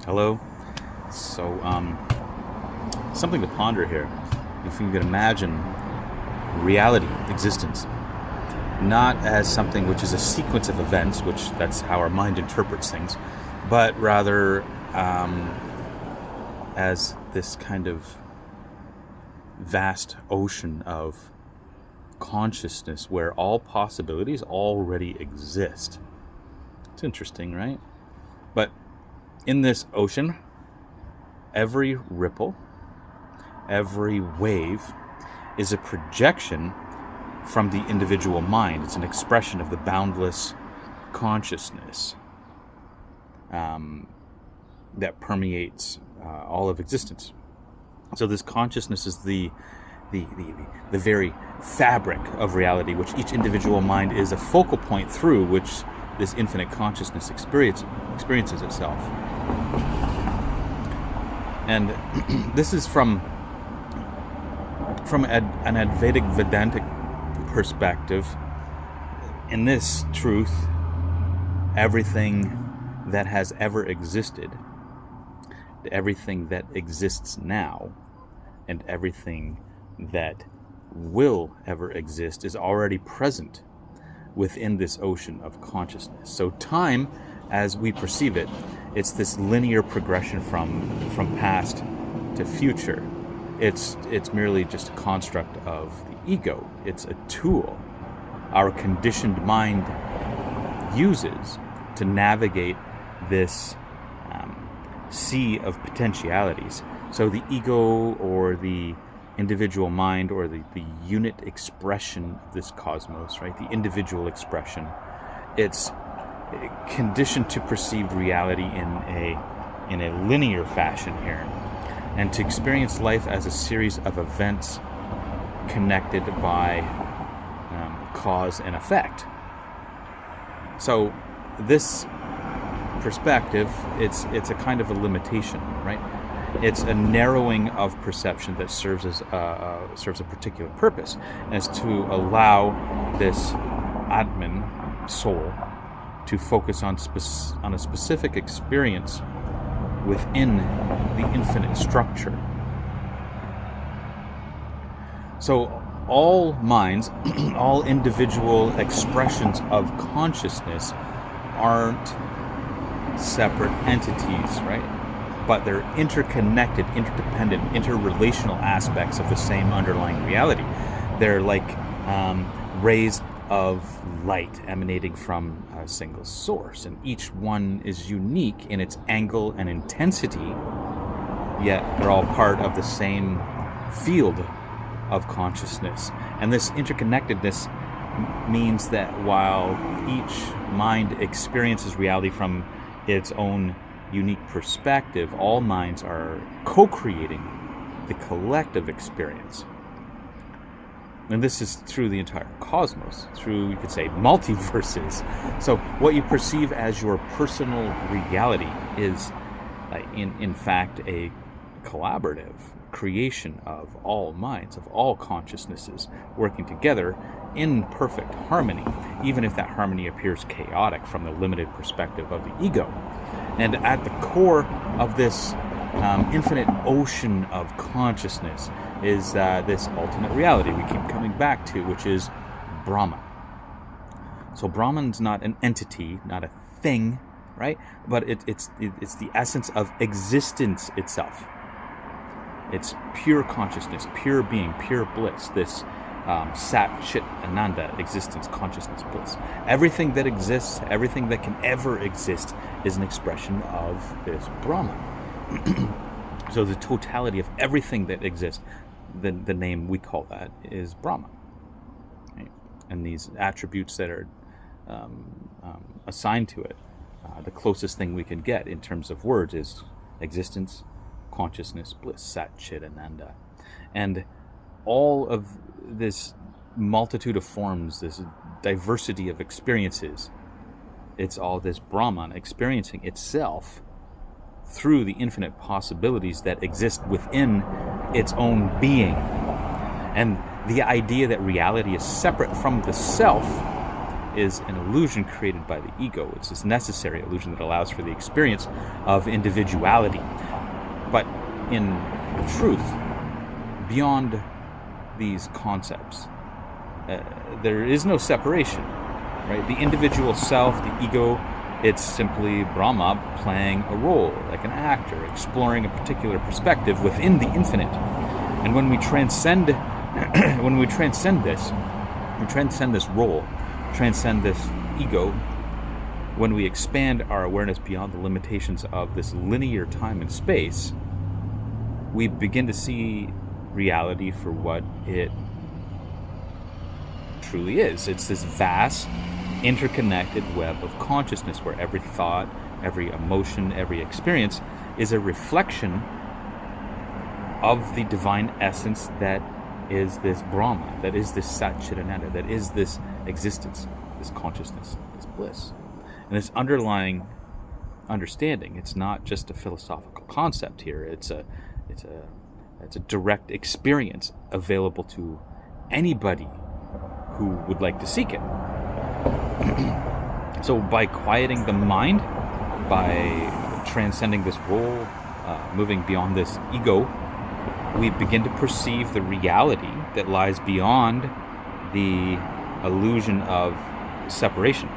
Hello. So, something to ponder here. If you could imagine reality, existence, not as something which is a sequence of events, which that's how our mind interprets things, but rather as this kind of vast ocean of consciousness where all possibilities already exist. It's interesting, right? But in this ocean, every ripple, every wave is a projection from the individual mind. It's an expression of the boundless consciousness that permeates all of existence. So this consciousness is the very fabric of reality, which each individual mind is a focal point through which this infinite consciousness experiences itself. And this is from an Advaitic Vedantic perspective. In this truth, everything that has ever existed, everything that exists now, and everything that will ever exist is already present within this ocean of consciousness. So time, as we perceive it, it's this linear progression from past to future. It's merely just a construct of the ego. It's a tool our conditioned mind uses to navigate this sea of potentialities. So the ego, or the individual mind, or the unit expression of this cosmos, right? The individual expression, it's conditioned to perceive reality in a linear fashion here, and to experience life as a series of events connected by cause and effect. So this perspective, it's a kind of a limitation, right? It's a narrowing of perception that serves a particular purpose, and is to allow this Atman, soul, to focus on a specific experience within the infinite structure. So all minds, all individual expressions of consciousness aren't separate entities, right? But they're interconnected, interdependent, interrelational aspects of the same underlying reality. They're like rays of light emanating from a single source, and each one is unique in its angle and intensity, yet they're all part of the same field of consciousness. And this interconnectedness means that while each mind experiences reality from its own unique perspective, all minds are co-creating the collective experience. And this is through the entire cosmos, through, you could say, multiverses. So what you perceive as your personal reality is, in fact, a collaborative creation of all minds, of all consciousnesses, working together in perfect harmony, even if that harmony appears chaotic from the limited perspective of the ego. And at the core of this infinite ocean of consciousness is this ultimate reality we keep coming back to, which is Brahman. So Brahman's not an entity, not a thing, right? But it's the essence of existence itself. It's pure consciousness, pure being, pure bliss, this Sat, Chit, Ananda, existence, consciousness, bliss. Everything that exists, everything that can ever exist, is an expression of this Brahman. So the totality of everything that exists, the name we call that is Brahman. Right? And these attributes that are assigned to it, the closest thing we can get in terms of words is existence, consciousness, bliss, Sat, Chit, Ananda. And all of this multitude of forms, this diversity of experiences, it's all this Brahman experiencing itself through the infinite possibilities that exist within its own being. And the idea that reality is separate from the self is an illusion created by the ego. It's this necessary illusion that allows for the experience of individuality. But in truth, beyond these concepts, there is no separation, right? The individual self, the ego, it's simply Brahma playing a role, like an actor, exploring a particular perspective within the infinite. And when we transcend, this role, transcend this ego, when we expand our awareness beyond the limitations of this linear time and space, we begin to see reality for what it truly is. It's this vast, interconnected web of consciousness where every thought, every emotion, every experience is a reflection of the divine essence that is this Brahma, that is this Satchitananda, that is this existence, this consciousness, this bliss. And this underlying understanding, it's not just a philosophical concept here, it's a direct experience available to anybody who would like to seek it. So by quieting the mind, by transcending this role, moving beyond this ego, we begin to perceive the reality that lies beyond the illusion of separation.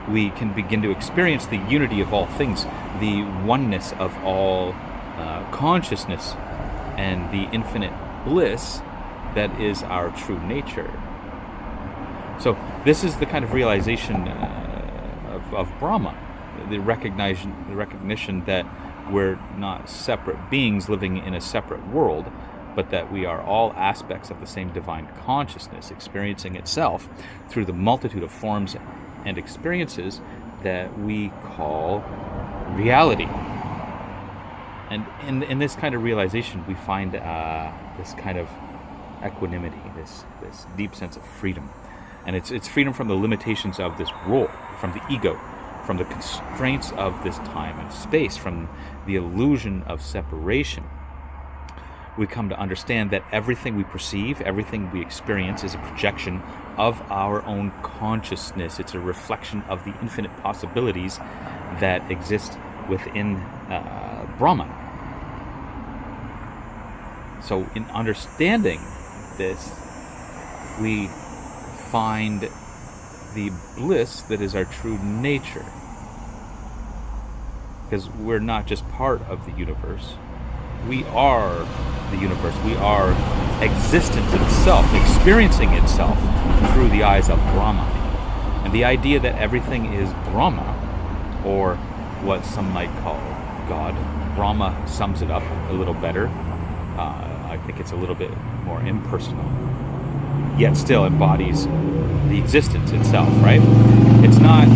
We can begin to experience the unity of all things, the oneness of all consciousness, and the infinite bliss that is our true nature. So this is the kind of realization of Brahma, the recognition that we're not separate beings living in a separate world, but that we are all aspects of the same divine consciousness, experiencing itself through the multitude of forms and experiences that we call reality. And in this kind of realization, we find this kind of equanimity, this deep sense of freedom. And it's freedom from the limitations of this role, from the ego, from the constraints of this time and space, from the illusion of separation. We come to understand that everything we perceive, everything we experience is a projection of our own consciousness. It's a reflection of the infinite possibilities that exist within Brahman. So in understanding this, we find the bliss that is our true nature. Because we're not just part of the universe. We are the universe. We are existence itself, experiencing itself through the eyes of Brahma. And the idea that everything is Brahma, or what some might call God, Brahma sums it up a little better. I think it's a little bit more impersonal, yet still embodies the existence itself, right? It's not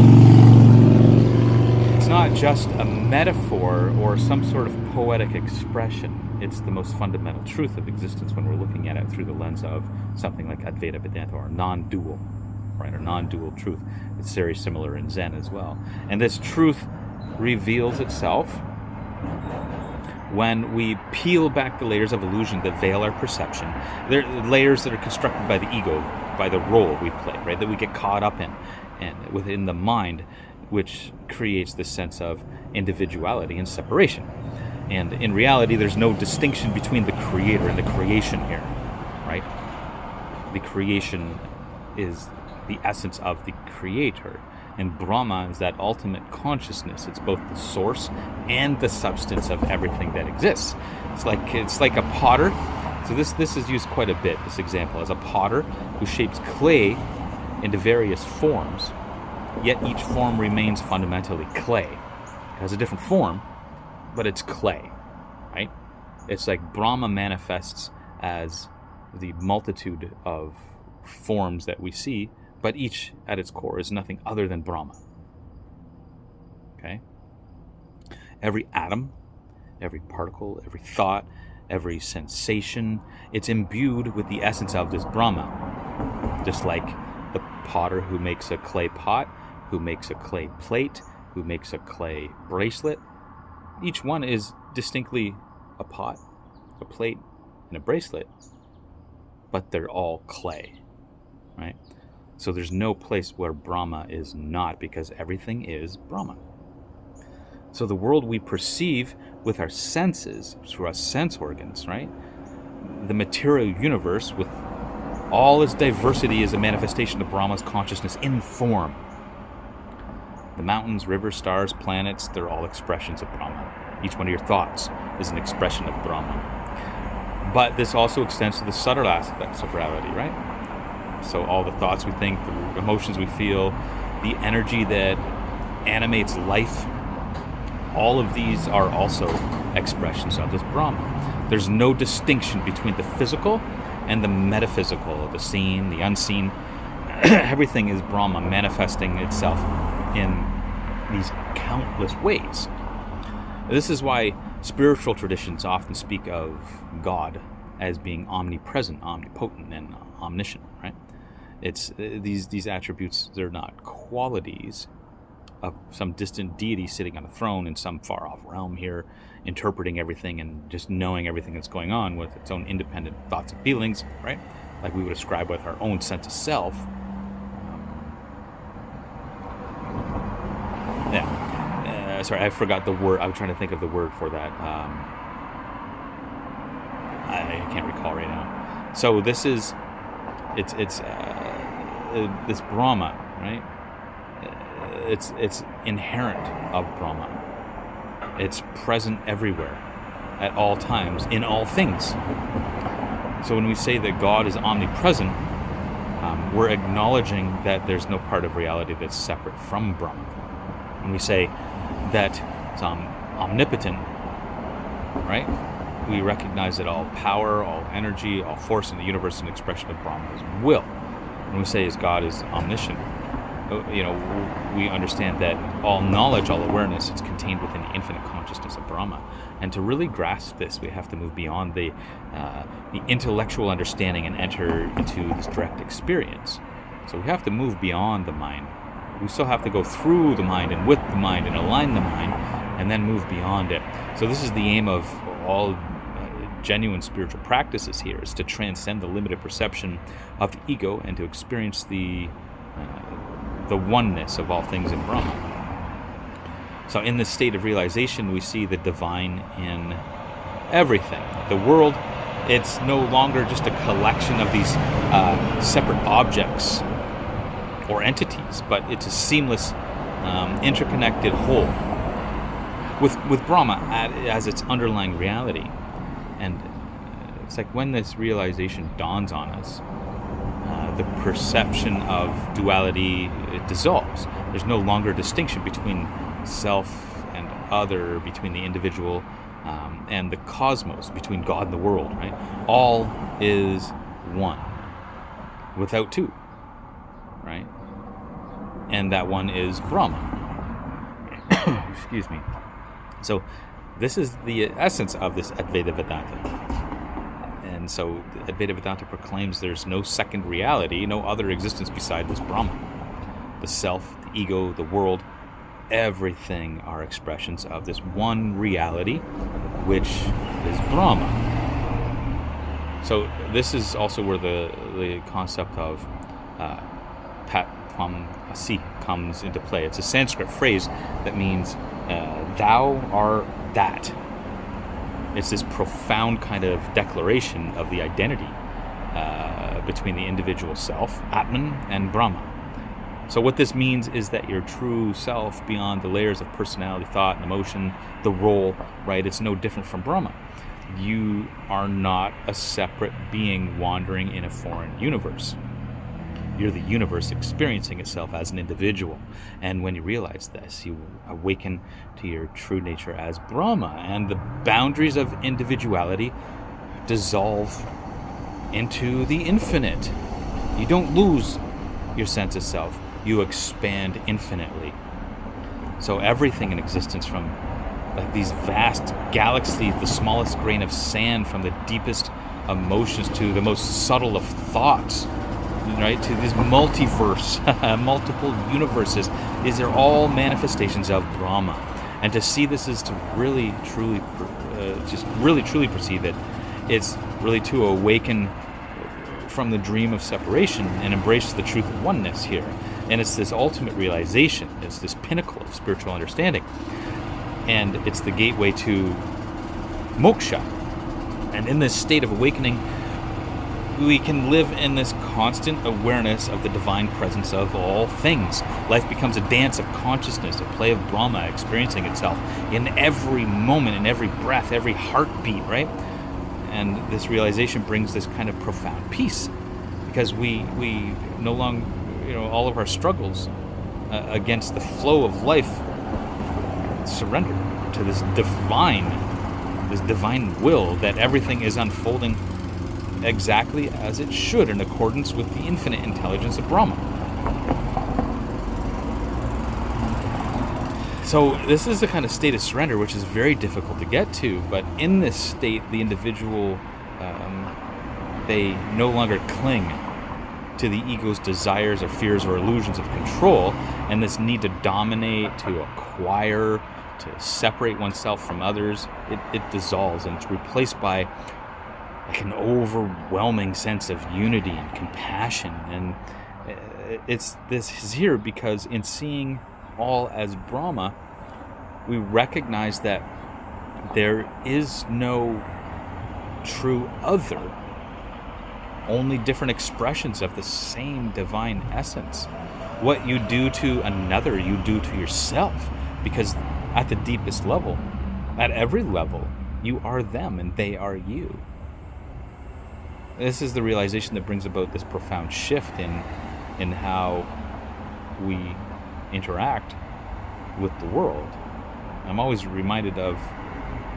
just a metaphor or some sort of poetic expression. It's the most fundamental truth of existence when we're looking at it through the lens of something like Advaita Vedanta, or non-dual, right? Or non-dual truth. It's very similar in Zen as well. And this truth reveals itself when we peel back the layers of illusion that veil our perception. They're layers that are constructed by the ego, by the role we play, right? That we get caught up in, and within the mind, which creates this sense of individuality and separation. And in reality, there's no distinction between the creator and the creation here, right? The creation is the essence of the creator, and Brahma is that ultimate consciousness. It's both the source and the substance of everything that exists. It's like a potter. So this is used quite a bit, this example, as a potter who shapes clay into various forms, yet each form remains fundamentally clay. It has a different form, but it's clay, right? It's like Brahma manifests as the multitude of forms that we see, but each at its core is nothing other than Brahma. Okay? Every atom, every particle, every thought, every sensation, it's imbued with the essence of this Brahma. Just like the potter who makes a clay pot, who makes a clay plate, who makes a clay bracelet. Each one is distinctly a pot, a plate, and a bracelet, but they're all clay, right? So there's no place where Brahma is not, because everything is Brahman. So the world we perceive with our senses, through our sense organs, right? The material universe with all its diversity is a manifestation of Brahma's consciousness in form. The mountains, rivers, stars, planets, they're all expressions of Brahma. Each one of your thoughts is an expression of Brahma. But this also extends to the subtle aspects of reality, right? So all the thoughts we think, the emotions we feel, the energy that animates life, all of these are also expressions of this Brahma. There's no distinction between the physical and the metaphysical, the seen, the unseen. Everything is Brahma manifesting itself in these countless ways. This is why spiritual traditions often speak of God as being omnipresent, omnipotent, and omniscient, right? It's these attributes, they're not qualities of some distant deity sitting on a throne in some far-off realm here, interpreting everything and just knowing everything that's going on with its own independent thoughts and feelings, right? Like we would describe with our own sense of self. Sorry, I forgot the word. I'm trying to think of the word for that. I can't recall right now. So this is, it's this Brahma, right? It's inherent of Brahma. It's present everywhere, at all times, in all things. So when we say that God is omnipresent, we're acknowledging that there's no part of reality that's separate from Brahma. When we say that it's omnipotent, right? We recognize that all power, all energy, all force in the universe is an expression of Brahma's will. When we say God is omniscient, we understand that all knowledge, all awareness, is contained within the infinite consciousness of Brahma. And to really grasp this, we have to move beyond the intellectual understanding and enter into this direct experience. So we have to move beyond the mind. We still have to go through the mind and with the mind and align the mind and then move beyond it. So this is the aim of all genuine spiritual practices here, is to transcend the limited perception of the ego and to experience the oneness of all things in Brahma. So in this state of realization, we see the divine in everything. The world, it's no longer just a collection of these separate objects or entities, but it's a seamless, interconnected whole with Brahma as its underlying reality. And it's like when this realization dawns on us, the perception of duality, it dissolves. There's no longer a distinction between self and other, between the individual and the cosmos, between God and the world, right? All is one, without two, right? And that one is Brahma. Excuse me. So this is the essence of this Advaita Vedanta. And so Advaita Vedanta proclaims there's no second reality, no other existence beside this Brahman. The self, the ego, the world, everything are expressions of this one reality, which is Brahma. So this is also where the concept of Tat Tvam Asi comes into play. It's a Sanskrit phrase that means thou art that. It's this profound kind of declaration of the identity between the individual self, Atman, and Brahma. So what this means is that your true self, beyond the layers of personality, thought, and emotion, the role, right, it's no different from Brahma. You are not a separate being wandering in a foreign universe. You're the universe experiencing itself as an individual. And when you realize this, you awaken to your true nature as Brahma, and the boundaries of individuality dissolve into the infinite. You don't lose your sense of self. You expand infinitely. So everything in existence, from like these vast galaxies, the smallest grain of sand, from the deepest emotions to the most subtle of thoughts, right, to this multiverse, multiple universes, these are all manifestations of Brahma. And to see this is to really, truly, truly perceive it. It's really to awaken from the dream of separation and embrace the truth of oneness here. And it's this ultimate realization. It's this pinnacle of spiritual understanding. And it's the gateway to moksha. And in this state of awakening, we can live in this constant awareness of the divine presence of all things. Life becomes a dance of consciousness, a play of Brahma experiencing itself in every moment, in every breath, every heartbeat, right? And this realization brings this kind of profound peace, because we no longer, all of our struggles against the flow of life surrender to this divine will that everything is unfolding exactly as it should, in accordance with the infinite intelligence of Brahman. So this is a kind of state of surrender which is very difficult to get to, but in this state, the individual, they no longer cling to the ego's desires or fears or illusions of control, and this need to dominate, to acquire, to separate oneself from others, it dissolves, and it's replaced by like an overwhelming sense of unity and compassion. And this is here because in seeing all as Brahma, we recognize that there is no true other, only different expressions of the same divine essence. What you do to another, you do to yourself, because at the deepest level, at every level, you are them and they are you. This is the realization that brings about this profound shift in how we interact with the world. I'm always reminded of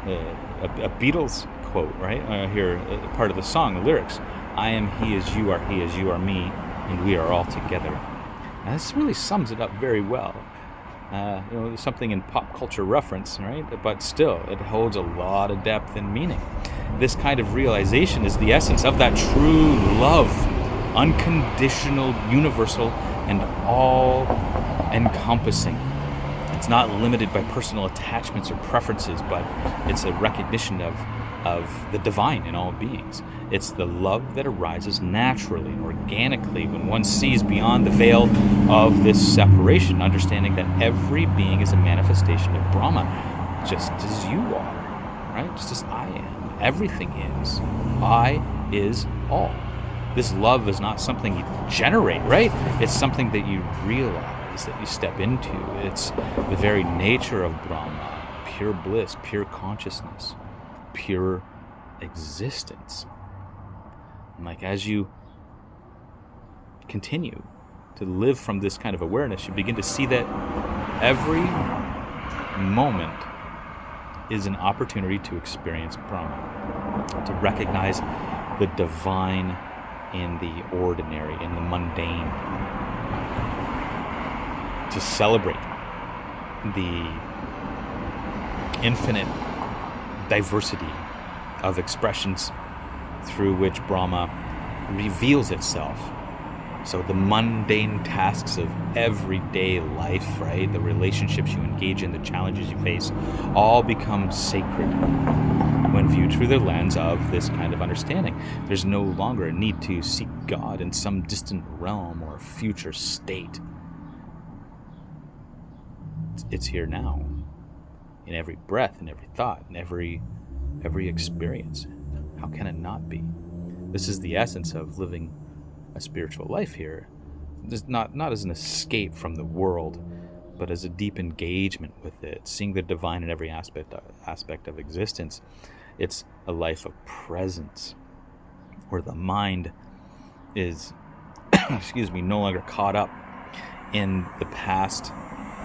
a Beatles quote, right? Here, part of the song, the lyrics. I am he as you are me, and we are all together. And this really sums it up very well. There's something in pop culture reference, right? But still, it holds a lot of depth and meaning. This kind of realization is the essence of that true love, unconditional, universal, and all-encompassing. It's not limited by personal attachments or preferences, but it's a recognition of the divine in all beings. It's the love that arises naturally and organically when one sees beyond the veil of this separation, understanding that every being is a manifestation of Brahman, just as you are, right? Just as I am. Everything is. I is all. This love is not something you generate, right? It's something that you realize, that you step into. It's the very nature of Brahma, pure bliss, pure consciousness, pure existence. And like as you continue to live from this kind of awareness, you begin to see that every moment is an opportunity to experience Brahman, to recognize the divine in the ordinary, in the mundane, to celebrate the infinite diversity of expressions through which Brahma reveals itself. So the mundane tasks of everyday life, right, the relationships you engage in, the challenges you face, all become sacred when viewed through the lens of this kind of understanding. There's no longer a need to seek God in some distant realm or future state. It's here now, in every breath, in every thought, in every experience. How can it not be? This is the essence of living a spiritual life here. Just not as an escape from the world, but as a deep engagement with it, seeing the divine in every aspect of existence. It's a life of presence, where the mind is, no longer caught up in the past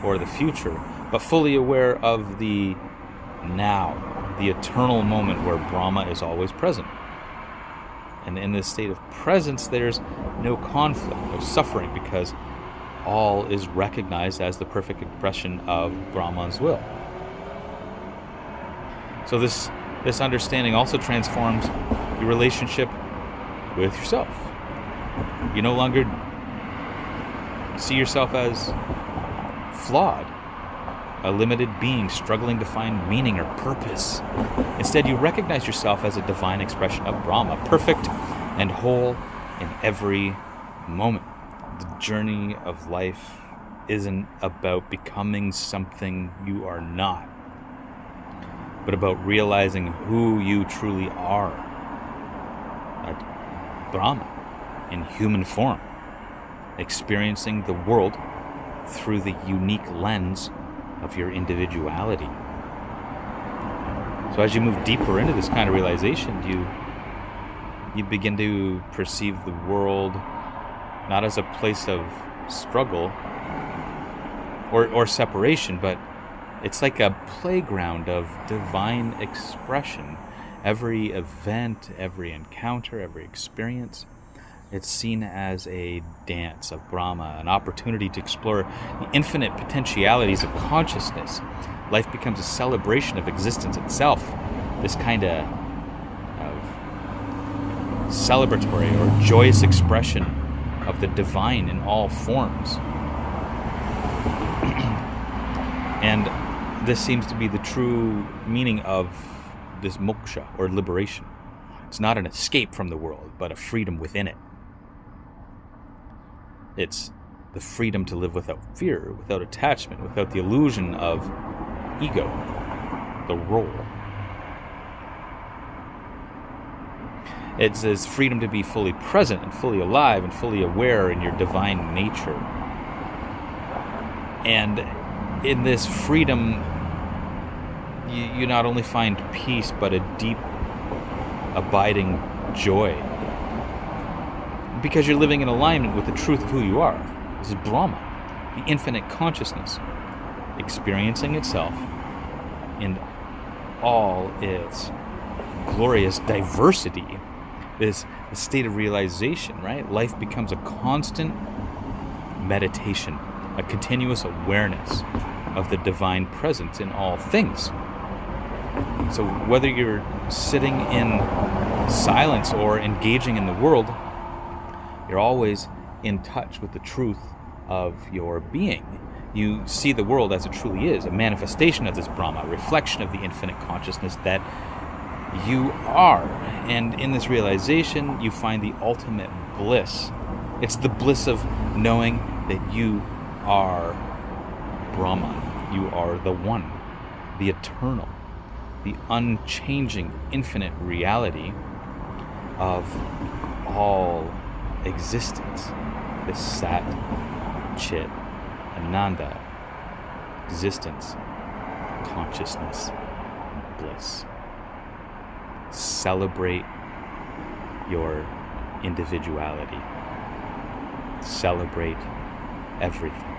or the future, but fully aware of the now, the eternal moment where Brahma is always present. And in this state of presence, there's no conflict, no suffering, because all is recognized as the perfect expression of Brahman's will. So this understanding also transforms your relationship with yourself. You no longer see yourself as flawed, a limited being struggling to find meaning or purpose. Instead, you recognize yourself as a divine expression of Brahma, perfect and whole in every moment. The journey of life isn't about becoming something you are not, but about realizing who you truly are, at Brahman, in human form, experiencing the world through the unique lens of your individuality. So as you move deeper into this kind of realization, you begin to perceive the world not as a place of struggle or separation, but it's like a playground of divine expression. Every event, every encounter, every experience, it's seen as a dance of Brahma, an opportunity to explore the infinite potentialities of consciousness. Life becomes a celebration of existence itself, this kind of celebratory or joyous expression of the divine in all forms. And this seems to be the true meaning of this moksha, or liberation. It's not an escape from the world, but a freedom within it. It's the freedom to live without fear, without attachment, without the illusion of ego, the role. It's this freedom to be fully present and fully alive and fully aware in your divine nature. And in this freedom, you not only find peace, but a deep, abiding joy. Because you're living in alignment with the truth of who you are. This is Brahman, the infinite consciousness, experiencing itself in all its glorious diversity. This state of realization, right? Life becomes a constant meditation, a continuous awareness of the divine presence in all things. So whether you're sitting in silence or engaging in the world, you're always in touch with the truth of your being. You see the world as it truly is, a manifestation of this Brahma, a reflection of the infinite consciousness that you are. And in this realization, you find the ultimate bliss. It's the bliss of knowing that you are Brahman. You are the one, the eternal, the unchanging, infinite reality of all existence. This Sat, Chit, Ananda, existence, consciousness, bliss. Celebrate your individuality. Celebrate everything.